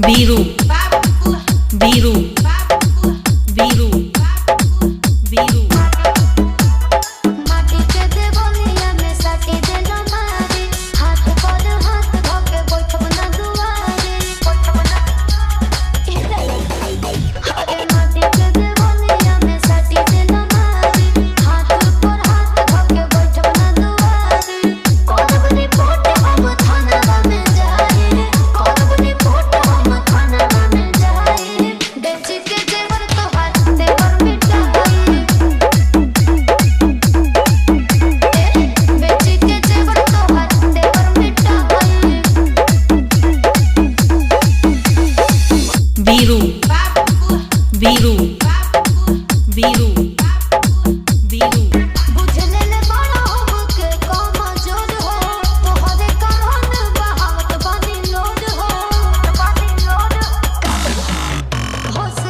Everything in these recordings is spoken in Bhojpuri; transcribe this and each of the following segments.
बीरू बीरू बीरू बीरू माटी के देवलिया में साटी देना मारे हाथ पर हाथ धोके बैठब ना दुआरे अरे माटी के देवलिया में साटी देना मारे हाथ पर हाथ धोके बैठब ना दुआरे करब रिपोर्ट हम थाना में जाए करब रिपोर्ट हम थाना में जाए बेच के जेवर तोहार देवर मिटाई बीरू बीरू बीरू बीरू बुझले ले बड़ा हो के काम जोर हो तोहरे कारण बहावत बानी लोड हो होश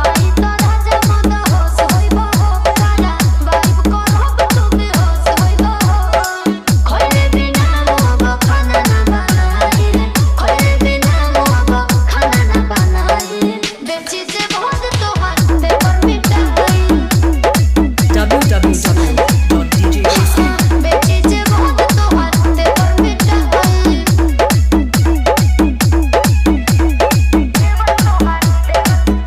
आई तो राजा मद होश होइबो हो सारा वाइब करब तुमे होश होइबो हो खोले बिना मोहब खाना ना बनाई खोले बिना मोहब खाना ना बनाई बेची से बहुत तोहार देवर मिटाई www.djjc बेची जे बहुत तोहार देवर मिटाई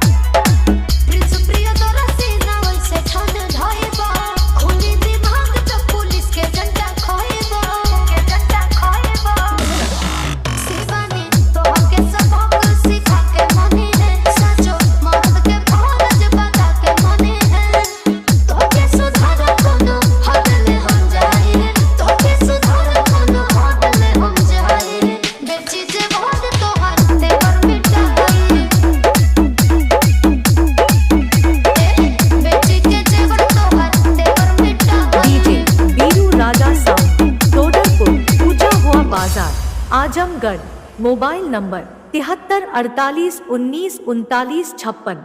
प्रिंस प्रियदर्शी नावल से ठन ढाइबा खुली दिमाग तो पुलिस के डंडा खोइबा शिवानी तोहर के सबक सिखा के मनी है सचो मर्द के फौज बता के मनी है तोके सुधार कोनो हद में हम जाए तोके सुधार कोनो हद में हम जाए बेची जे बहुत तोहार देवर मिटाई बेची के जेवर तोहार देवर मिटाई डीजे बीरू राजा साउंड टोडरपुर पूजा हुआ बाजार आजमगढ़। Mobile number 73 48 19 39 56।